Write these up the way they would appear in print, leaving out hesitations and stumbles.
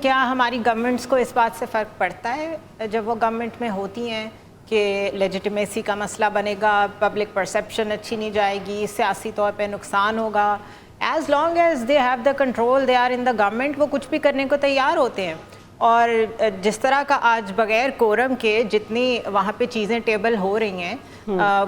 کیا ہماری گورنمنٹس کو اس بات سے فرق پڑتا ہے جب وہ گورنمنٹ میں ہوتی ہیں کہ لیجیٹمیسی کا مسئلہ بنے گا, پبلک پرسیپشن اچھی نہیں جائے گی, سیاسی طور پہ نقصان ہوگا؟ As long as they have the control, they are in the government, وہ کچھ بھی کرنے کو تیار ہوتے ہیں. اور جس طرح کا آج بغیر کورم کے جتنی وہاں پہ چیزیں ٹیبل ہو رہی ہیں,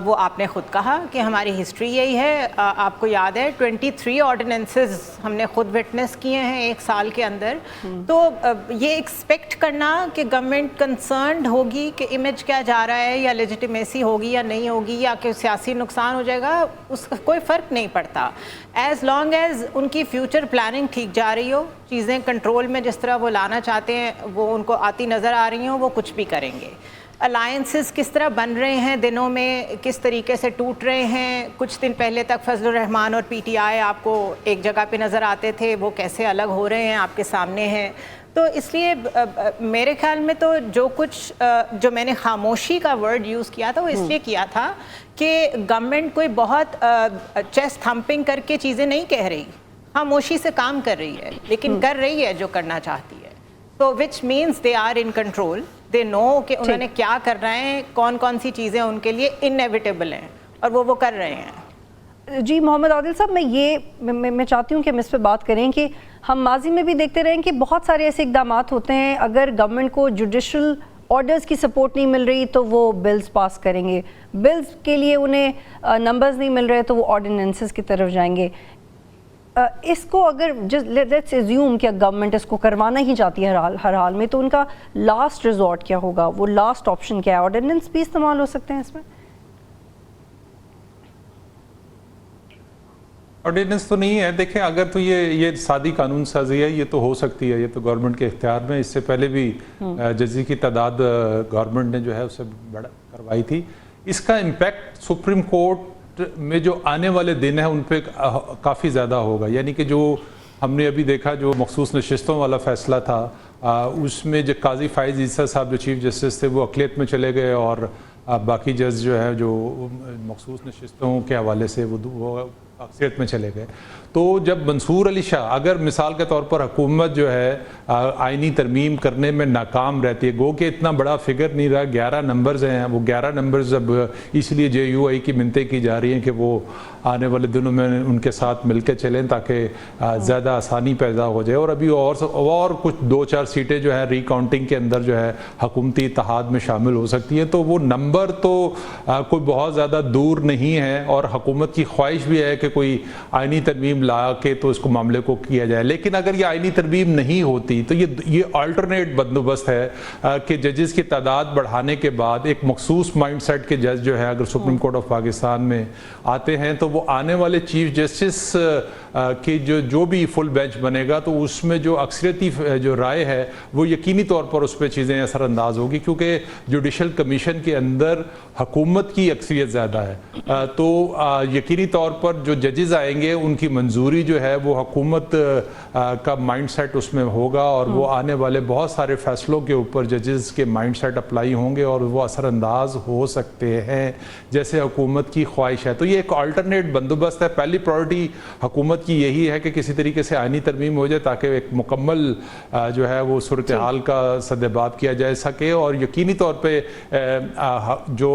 وہ آپ نے خود کہا کہ ہماری ہسٹری یہی ہے. آپ کو یاد ہے 23 آرڈیننسز ہم نے خود وٹنس کیے ہیں ایک سال کے اندر. تو یہ ایکسپیکٹ کرنا کہ گورنمنٹ کنسرنڈ ہوگی کہ امیج کیا جا رہا ہے, یا لیجیٹمیسی ہوگی یا نہیں ہوگی, یا کہ سیاسی نقصان ہو جائے گا, اس کا کوئی فرق نہیں پڑتا. ایز لانگ ایز ان کی فیوچر پلاننگ ٹھیک جا رہی ہو, چیزیں کنٹرول میں جس طرح وہ لانا چاہتے ہیں وہ ان کو آتی نظر آ رہی ہوں, وہ کچھ بھی کریں گے. الائنسز کس طرح بن رہے ہیں دنوں میں, کس طریقے سے ٹوٹ رہے ہیں. کچھ دن پہلے تک فضل الرحمان اور پی ٹی آئی آپ کو ایک جگہ پہ نظر آتے تھے, وہ کیسے الگ ہو رہے ہیں آپ کے سامنے ہیں. تو اس لیے میرے خیال میں تو جو کچھ جو میں نے خاموشی کا ورڈ یوز کیا تھا وہ اس لیے کیا تھا کہ گورنمنٹ کوئی بہت چیسٹ تھمپنگ کر کے چیزیں نہیں کہہ رہی, خاموشی سے کام کر رہی ہے, لیکن کر رہی ہے جو کرنا چاہتی ہے. تو which means they are in control, they know کہ انہوں نے کیا کرنا ہے, کون کون سی چیزیں ان کے لیے انیویٹیبل ہیں, اور وہ کر رہے ہیں. جی محمد عادل صاحب, میں چاہتی ہوں کہ ہم اس پہ بات کریں کہ ہم ماضی میں بھی دیکھتے رہے ہیں کہ بہت سارے ایسے اقدامات ہوتے ہیں, اگر گورنمنٹ کو جوڈیشل آرڈرز کی سپورٹ نہیں مل رہی تو وہ بلز پاس کریں گے, بلز کے لیے انہیں نمبرز نہیں مل رہے تو وہ آرڈیننسز کی طرف جائیں گے. اس کو اگر لیٹس ایزیوم کہ گورنمنٹ اس کو کروانا ہی چاہتی ہے ہر حال میں, تو ان کا لاسٹ ریزورٹ کیا ہوگا, وہ لاسٹ آپشن کیا ہے؟ آرڈیننس بھی استعمال ہو سکتے ہیں اس میں؟ آرڈیننس تو نہیں ہے. دیکھیں اگر تو یہ سادی قانون سازی ہے, یہ تو ہو سکتی ہے, یہ تو گورنمنٹ کے اختیار میں. اس سے پہلے بھی ججز کی تعداد گورنمنٹ نے جو ہے اسے بڑا کروائی تھی. اس کا امپیکٹ سپریم کورٹ میں جو آنے والے دن ہیں ان پہ کافی زیادہ ہوگا. یعنی کہ جو ہم نے ابھی دیکھا جو مخصوص نشستوں والا فیصلہ تھا, اس میں جو قاضی فائز عیسیٰ صاحب جو چیف جسٹس تھے وہ اقلیت میں چلے گئے, اور باقی جج جو ہے جو مخصوص نشستوں کے حوالے سے وہ اکثریت میں چلے گئے. تو جب منصور علی شاہ, اگر مثال کے طور پر حکومت جو ہے آئینی ترمیم کرنے میں ناکام رہتی ہے, گو کہ اتنا بڑا فگر نہیں رہا, 11 نمبرز ہیں, وہ 11 نمبرز اب اس لیے JUI کی منتیں کی جا رہی ہیں کہ وہ آنے والے دنوں میں ان کے ساتھ مل کے چلیں تاکہ زیادہ آسانی پیدا ہو جائے. اور ابھی اور کچھ 2-4 سیٹیں جو ہیں ری کاؤنٹنگ کے اندر جو ہے حکومتی اتحاد میں شامل ہو سکتی ہیں. تو وہ نمبر تو کوئی بہت زیادہ دور نہیں ہے, اور حکومت کی خواہش بھی ہے کہ کوئی آئینی ترمیم لا کے تو اس کو معاملے کو کیا جائے. لیکن اگر یہ آئینی ترمیم نہیں ہوتی تو یہ آلٹرنیٹ بندوبست ہے کہ ججز کی تعداد بڑھانے کے بعد ایک مخصوص مائنڈ سیٹ کے جج جو ہے اگر سپریم کورٹ آف پاکستان میں آتے ہیں تو وہ آنے والے چیف جسٹس کی جو بھی فل بینچ بنے گا تو اس میں جو اکثریتی جو رائے ہے وہ یقینی طور پر اس پہ چیزیں اثر انداز ہوگی, کیونکہ جوڈیشل کمیشن کے اندر حکومت کی اکثریت زیادہ ہے. تو یقینی طور پر جو ججز آئیں گے ان کی منظوری جو ہے وہ حکومت کا مائنڈ سیٹ اس میں ہوگا, اور وہ آنے والے بہت سارے فیصلوں کے اوپر ججز کے مائنڈ سیٹ اپلائی ہوں گے اور وہ اثر انداز ہو سکتے ہیں جیسے حکومت کی خواہش ہے. تو یہ ایک آلٹرنیٹ بندوبست ہے. پہلی پرائرٹی حکومت کی یہی ہے کہ کسی طریقے سے آئینی ترمیم ہو جائے تاکہ ایک مکمل جو ہے وہ صورتحال کا سدباب کیا جا سکے, اور یقینی طور پہ جو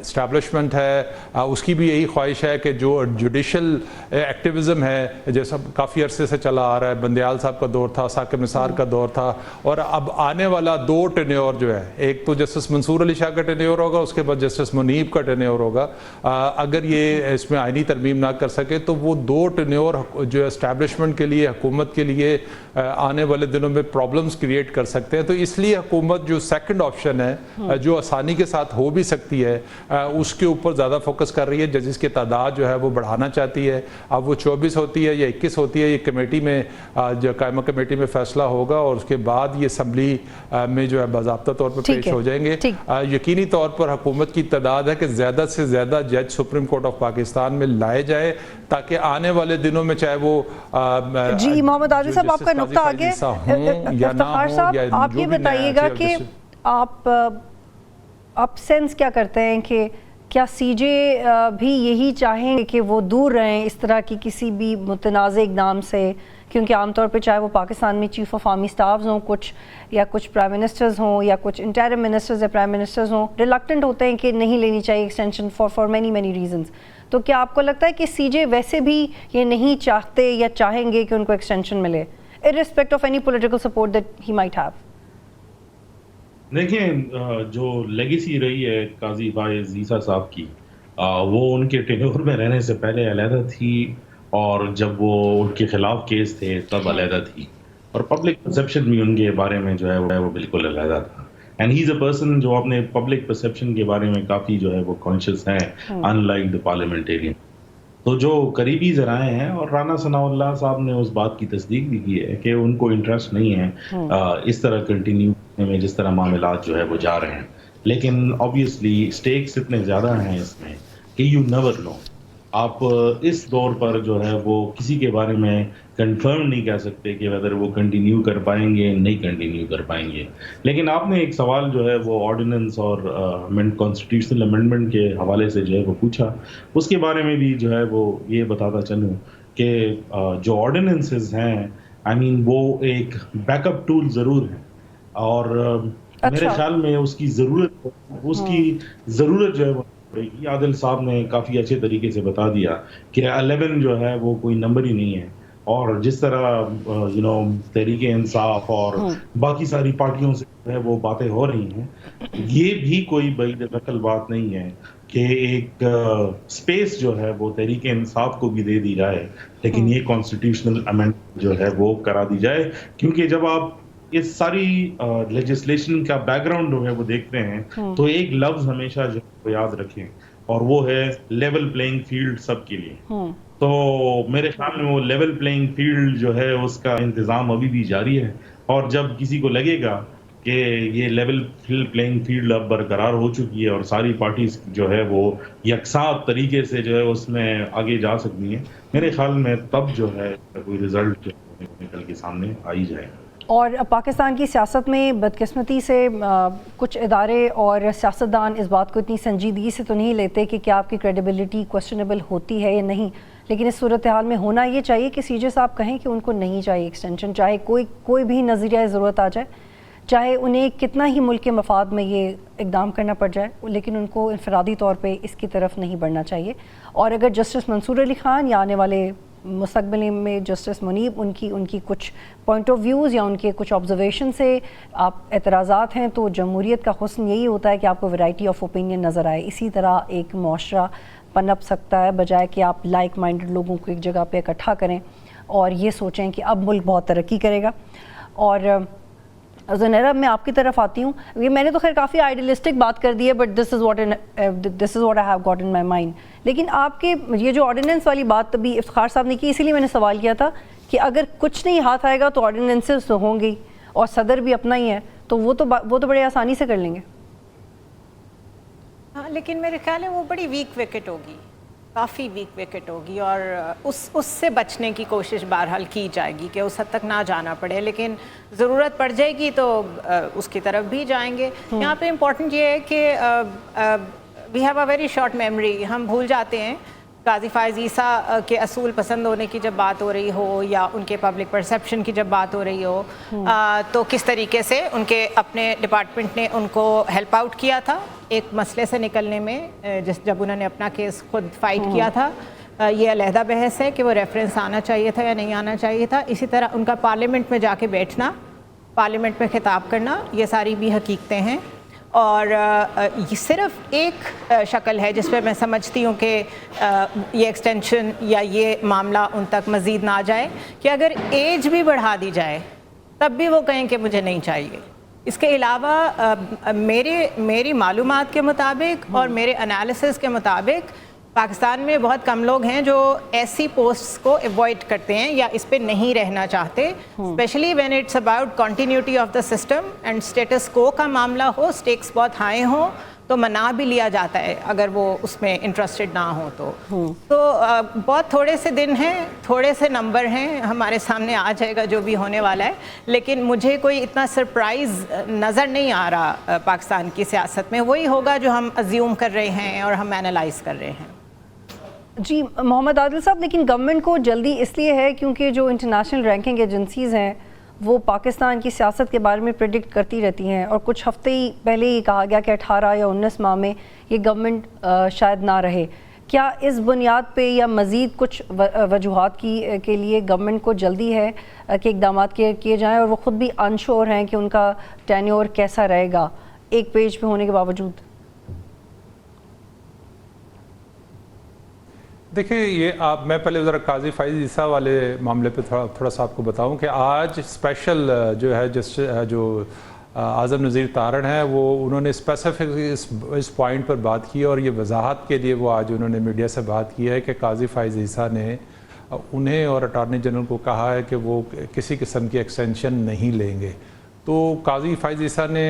اسٹیبلشمنٹ ہے اس کی بھی یہی خواہش ہے کہ جو جوڈیشل ایکٹیویزم ہے جیسا کافی عرصے سے چلا آ رہا ہے, بندیال صاحب کا دور تھا, ثاقب نثار کا دور تھا, اور اب آنے والا 2 ٹینیور جو ہے, ایک تو جسٹس منصور علی شاہ کا ٹینیور ہوگا, اس کے بعد جسٹس منیب کا ٹینیور ہوگا. اگر یہ اس میں آئینی ترمیم نہ کر سکے تو وہ 2 ٹینیور جو اسٹیبلشمنٹ کے لیے, حکومت کے لیے آنے والے دنوں میں پرابلمز کریٹ کر سکتے ہیں. تو اس لیے حکومت جو سیکنڈ آپشن ہے جو آسانی کے ساتھ ہو بھی سکتی ہے اس کے اوپر زیادہ فوکس کر رہی ہے. ججز کی تعداد جو ہے وہ بڑھانا چاہتی ہے. اب وہ 24 ہوتی ہے یا 21 ہوتی ہے, یہ کمیٹی میں جو قائمہ کمیٹی میں فیصلہ ہوگا, اور اس کے بعد یہ اسمبلی میں جو ہے باضابطہ طور پر پیش ہو جائیں گے. یقینی طور پر حکومت کی تعداد ہے کہ زیادہ سے زیادہ جج سپریم کورٹ آف پاکستان میں لائے جائے تاکہ آنے والے دنوں میں چاہے وہ جی محمد عادل صاحب آپ کا نقطہ آگے, افتخار صاحب آپ یہ بتائیے گا کہ آپ سینس کیا کرتے ہیں کہ کیا سی جے بھی یہی چاہیں گے کہ وہ دور رہیں اس طرح کی کسی بھی متنازع اقدام سے, کیونکہ عام طور پہ چاہے وہ پاکستان میں چیف آف آرمی اسٹافز ہوں کچھ پرائم منسٹرز ہوں یا کچھ انٹرم منسٹرز یا پرائم منسٹرز ہوں ریلکٹنٹ ہوتے ہیں کہ نہیں لینی چاہیے ایکسٹینشن فار مینی ریزنز. تو کیا آپ کو لگتا ہے کہ سی جے ویسے بھی یہ نہیں چاہتے یا چاہیں گے کہ ان کو ایکسٹینشن ملے irrespective of any political support that he might have? دیکھیں جو لیگیسی رہی ہے قاضی فائز عیسیٰ صاحب کی وہ ان کے ٹینیور میں رہنے سے پہلے علیحدہ تھی اور جب وہ ان کے خلاف کیس تھے تب علیحدہ تھی اور پبلک پرسیپشن بھی ان کے بارے میں جو ہے وہ بالکل علیحدہ تھا. And he is a person جو اپنے پبلک پرسیپشن کے بارے میں کافی جو ہے وہ کانشیس ہیں ان لائک دا پارلیمنٹیرین. تو جو قریبی ذرائع ہیں اور رانا ثناء اللہ صاحب نے اس بات کی تصدیق بھی کی ہے کہ ان کو انٹرسٹ نہیں ہے اس طرح کنٹینیو کرنے میں جس طرح معاملات جو ہے وہ جا رہے ہیں. لیکن آبویسلی اسٹیکس اتنے زیادہ ہیں اس میں کہ یو نیور نو. آپ اس دور پر جو ہے وہ کسی کے بارے میں کنفرم نہیں کہہ سکتے کہ ویدر وہ کنٹینیو کر پائیں گے نہیں کنٹینیو کر پائیں گے. لیکن آپ نے ایک سوال جو ہے وہ آرڈیننس اور کانسٹیٹیوشنل امینڈمنٹ کے حوالے سے جو ہے وہ پوچھا. اس کے بارے میں بھی جو ہے وہ یہ بتاتا چلوں کہ جو آرڈیننسز ہیں آئی مین وہ ایک بیک اپ ٹول ضرور ہے اور میرے خیال میں اس کی ضرورت جو ہے وہ. عادل صاحب نے کافی اچھے طریقے سے بتا دیا کہ 11 جو ہے وہ کوئی نمبر ہی نہیں ہے اور جس طرح تحریک انصاف اور باقی ساری پارٹیوں سے جو ہے وہ باتیں ہو رہی ہیں یہ بھی کوئی بعید نقل بات نہیں ہے کہ ایک سپیس جو ہے وہ تحریک انصاف کو بھی دے دی جائے لیکن یہ کانسٹیٹیوشنل امینڈمنٹ جو ہے وہ کرا دی جائے. کیونکہ جب آپ اس ساری لیجسلیشن کا بیک گراؤنڈ جو ہے وہ دیکھتے ہیں تو ایک لفظ ہمیشہ جو ہے یاد رکھیں اور وہ ہے لیول پلینگ فیلڈ سب کے لیے. تو میرے خیال میں وہ لیول پلینگ فیلڈ جو ہے اس کا انتظام ابھی بھی جاری ہے اور جب کسی کو لگے گا کہ یہ لیول پلینگ فیلڈ اب برقرار ہو چکی ہے اور ساری پارٹیز جو ہے وہ یکساں طریقے سے جو ہے اس میں آگے جا سکتی ہیں میرے خیال میں تب جو ہے کوئی رزلٹ نکل کے سامنے آ ہی جائے. اور پاکستان کی سیاست میں بدقسمتی سے کچھ ادارے اور سیاستدان اس بات کو اتنی سنجیدگی سے تو نہیں لیتے کہ کیا آپ کی کریڈیبلٹی کوسچنیبل ہوتی ہے یا نہیں. لیکن اس صورتحال میں ہونا یہ چاہیے کہ سی جے صاحب کہیں کہ ان کو نہیں چاہیے ایکسٹینشن چاہے کوئی بھی نظریہ ضرورت آ جائے چاہے انہیں کتنا ہی ملک کے مفاد میں یہ اقدام کرنا پڑ جائے لیکن ان کو انفرادی طور پہ اس کی طرف نہیں بڑھنا چاہیے. اور اگر جسٹس منصور علی خان یا آنے والے مستقبل میں جسٹس منیب ان کی کچھ پوائنٹ آف ویوز یا ان کے کچھ آبزرویشن سے آپ اعتراضات ہیں تو جمہوریت کا حسن یہی ہوتا ہے کہ آپ کو ویرائٹی آف اوپینین نظر آئے. اسی طرح ایک معاشرہ پنپ سکتا ہے بجائے کہ آپ لائک مائنڈڈ لوگوں کو ایک جگہ پہ اکٹھا کریں اور یہ سوچیں کہ اب ملک بہت ترقی کرے گا. اور زنیرہ میں آپ کی طرف آتی ہوں. یہ میں نے تو خیر کافی آئیڈیلسٹک بات کر دی ہے but this is what I have got in my mind. لیکن آپ کے یہ جو آرڈیننس والی بات ابھی افتخار صاحب نے کی اسی لیے میں نے سوال کیا تھا کہ اگر کچھ نہیں ہاتھ آئے گا تو آرڈیننسز تو ہوں گی اور صدر بھی اپنا ہی ہے تو وہ تو بڑے آسانی سے کر لیں گے. ہاں لیکن میرے خیال ہے وہ بڑی ویک وکٹ ہوگی کافی ویک وکٹ ہوگی اور اس سے بچنے کی کوشش بہرحال کی جائے گی کہ اس حد تک نہ جانا پڑے. لیکن ضرورت پڑ جائے گی تو اس کی طرف بھی جائیں گے. یہاں پہ امپورٹنٹ یہ ہے کہ we have a very short memory. ہم بھول جاتے ہیں قاضی فائز عیسیٰ کے اصول پسند ہونے کی جب بات ہو رہی ہو یا ان کے پبلک پرسیپشن کی جب بات ہو رہی ہو تو کس طریقے سے ان کے اپنے ڈپارٹمنٹ نے ان کو ہیلپ آؤٹ کیا تھا ایک مسئلے سے نکلنے میں جب انہوں نے اپنا کیس خود فائٹ کیا تھا. یہ علیحدہ بحث ہے کہ وہ ریفرنس آنا چاہیے تھا یا نہیں آنا چاہیے تھا. اسی طرح ان کا پارلیمنٹ میں جا کے بیٹھنا پارلیمنٹ میں خطاب کرنا یہ ساری بھی حقیقتیں ہیں. اور یہ صرف ایک شکل ہے جس پہ میں سمجھتی ہوں کہ یہ ایکسٹینشن یا یہ معاملہ ان تک مزید نہ جائے کہ اگر ایج بھی بڑھا دی جائے تب بھی وہ کہیں کہ مجھے نہیں چاہیے. اس کے علاوہ میری معلومات کے مطابق اور میرے انالیسس کے مطابق پاکستان میں بہت کم لوگ ہیں جو ایسی پوسٹس کو ایوائڈ کرتے ہیں یا اس پہ نہیں رہنا چاہتے specially when it's about continuity of the system and status quo کا معاملہ ہو اسٹیکس بہت ہائی ہوں تو منا بھی لیا جاتا ہے اگر وہ اس میں انٹرسٹڈ نہ ہو تو بہت تھوڑے سے دن ہیں تھوڑے سے نمبر ہیں ہمارے سامنے آ جائے گا جو بھی ہونے والا ہے. لیکن مجھے کوئی اتنا سرپرائز نظر نہیں آ رہا پاکستان کی سیاست میں. وہی ہوگا جو ہم ازیوم کر رہے ہیں اور ہم اینالائز کر رہے ہیں. جی محمد عادل صاحب، لیکن گورنمنٹ کو جلدی اس لیے ہے کیونکہ جو انٹرنیشنل رینکنگ ایجنسیز ہیں وہ پاکستان کی سیاست کے بارے میں پریڈکٹ کرتی رہتی ہیں، اور کچھ ہفتے ہی پہلے ہی کہا گیا کہ 18 یا 19 ماہ میں یہ گورنمنٹ شاید نہ رہے. کیا اس بنیاد پہ یا مزید کچھ وجوہات کے لیے گورنمنٹ کو جلدی ہے کہ اقدامات کیے جائیں، اور وہ خود بھی انشور ہیں کہ ان کا ٹینیور کیسا رہے گا ایک پیج پہ ہونے کے باوجود؟ دیکھیں یہ میں پہلے ذرا قاضی فائز عیسیٰ والے معاملے پہ تھوڑا سا آپ کو بتاؤں کہ آج اسپیشل جو ہے جو اعظم نذیر تارڑ ہیں وہ انہوں نے اسپیسیفک اس پوائنٹ پر بات کی، اور یہ وضاحت کے لیے وہ آج انہوں نے میڈیا سے بات کی ہے کہ قاضی فائز عیسیٰ نے انہیں اور اٹارنی جنرل کو کہا ہے کہ وہ کسی قسم کی ایکسٹینشن نہیں لیں گے. تو قاضی فائز عیسیٰ نے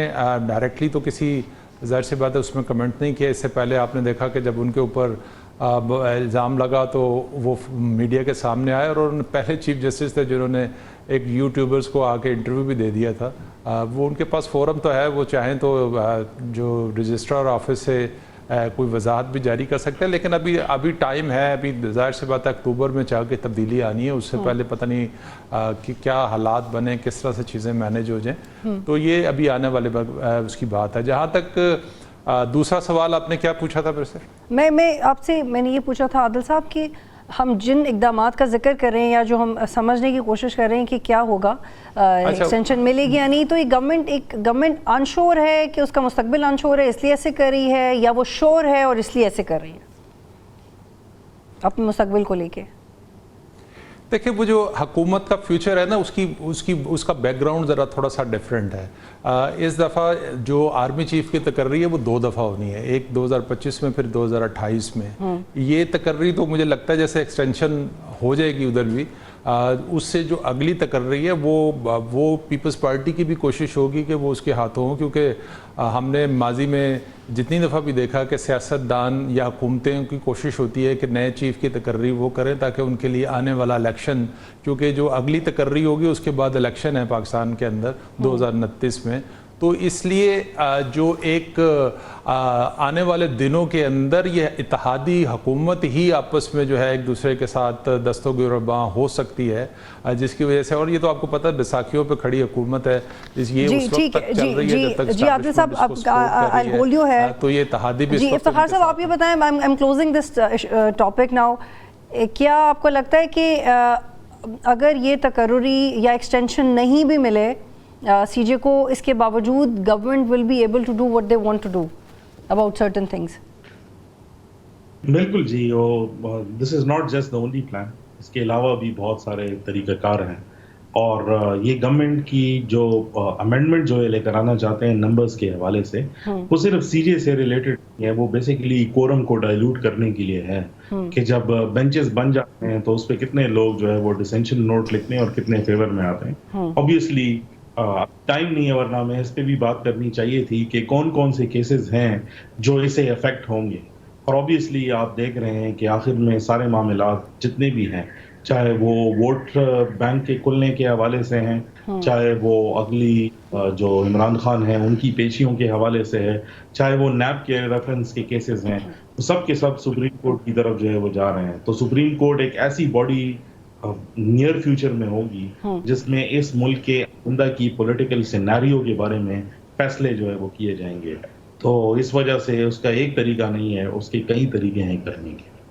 ڈائریکٹلی تو کسی ظاہر سی بات ہے اس میں کمنٹ نہیں کیا. اس سے پہلے آپ نے دیکھا کہ جب ان کے اوپر الزام لگا تو وہ میڈیا کے سامنے آئے، اور انہوں نے پہلے چیف جسٹس تھے جنہوں نے ایک یوٹیوبرز کو آ کے انٹرویو بھی دے دیا تھا. وہ ان کے پاس فورم تو ہے، وہ چاہیں تو جو رجسٹرار آفس سے کوئی وضاحت بھی جاری کر سکتے ہیں، لیکن ابھی ٹائم ہے. ابھی ظاہر سی بات ہے اکتوبر میں چاہ کے تبدیلی آنی ہے، اس سے پہلے پتہ نہیں کہ کیا حالات بنے، کس طرح سے چیزیں مینیج ہو جائیں. تو یہ ابھی آنے والے اس کی بات ہے. جہاں تک دوسرا سوال آپ نے کیا پوچھا تھا پھر سے؟ میں نے یہ پوچھا تھا عادل صاحب کہ ہم جن اقدامات کا ذکر کر رہے ہیں یا جو ہم سمجھنے کی کوشش کر رہے ہیں کہ کیا ہوگا، ایکسٹینشن ملے گی یا نہیں، تو یہ گورنمنٹ انشور ہے کہ اس کا مستقبل انشور ہے اس لیے ایسے کر رہی ہے، یا وہ شور ہے اور اس لیے ایسے کر رہی ہے اپنے مستقبل کو لے کے؟ دیکھیں وہ جو حکومت کا فیوچر ہے نا اس کا بیک گراؤنڈ ذرا تھوڑا سا ڈیفرنٹ ہے. اس دفعہ جو آرمی چیف کی تقرری ہے وہ 2 دفعہ ہونی ہے، ایک 2025 میں پھر 2028 میں. یہ تقرری تو مجھے لگتا ہے جیسے ایکسٹینشن ہو جائے گی ادھر بھی. اس سے جو اگلی تقرری ہے وہ پیپلز پارٹی کی بھی کوشش ہوگی کہ وہ اس کے ہاتھوں ہوں، کیونکہ ہم نے ماضی میں جتنی دفعہ بھی دیکھا کہ سیاستدان یا حکومتیں کی کوشش ہوتی ہے کہ نئے چیف کی تقرری وہ کریں تاکہ ان کے لیے آنے والا الیکشن، کیونکہ جو اگلی تقرری ہوگی اس کے بعد الیکشن ہے پاکستان کے اندر 2029 میں، تو اس لیے جو ایک آنے والے دنوں کے اندر یہ اتحادی حکومت ہی آپس میں جو ہے ایک دوسرے کے ساتھ دست و گریباں ہو سکتی ہے، جس کی وجہ سے، اور یہ تو آپ کو پتہ ہے بیساکھیوں پہ کھڑی حکومت ہے، یہ اس وقت تک چل رہی ہے جب تک جی عادل صاحب تو یہ اتحادی بھی. جی افتخار صاحب آپ یہ بتائیں، I am closing this topic now, کیا آپ کو لگتا ہے کہ اگر یہ تقرری یا ایکسٹینشن نہیں بھی ملے سی جے کو، اس کے باوجود government will be able to do what they want to do about certain things? بالکل جی، this is not just the only plan, اس کے علاوہ بھی بہت سارے طریقہ کار ہیں، اور یہ گورنمنٹ کی جو امینڈمنٹ جو لے کر آنا چاہتے ہیں نمبرز کے حوالے سے، وہ صرف سی جے سے ریلیٹڈ ہے، وہ بیسیکلی کورم کو ڈائلوٹ کرنے کے لیے ہے کہ جب بینچز بن جاتے ہیں تو اس پہ کتنے لوگ جو ہے وہ ڈسینشن نوٹ لکھتے ہیں اور کتنے فیور میں آتے ہیں. obviously ٹائم نہیں ہے، ورنہ میں اس پہ بھی بات کرنی چاہیے تھی کہ کون کون سے کیسز ہیں جو اسے افیکٹ ہوں گے. اور obviously آپ دیکھ رہے ہیں کہ آخر میں سارے معاملات جتنے بھی ہیں، چاہے وہ ووٹ بینک کے کھلنے کے حوالے سے ہیں، چاہے وہ اگلی جو عمران خان ہیں ان کی پیشیوں کے حوالے سے ہے، چاہے وہ نیب کے ریفرنس کے کیسز ہیں، سب کے سب سپریم کورٹ کی طرف جو ہے وہ جا رہے ہیں. تو سپریم کورٹ ایک ایسی باڈی نیئر فیوچر میں ہوگی جس میں اس ملک کے آئندہ کی پولیٹیکل سیناریو کے بارے میں فیصلے جو ہے وہ کیے جائیں گے. تو اس وجہ سے اس کا ایک طریقہ نہیں ہے، اس کے کئی طریقے ہیں کرنے کے.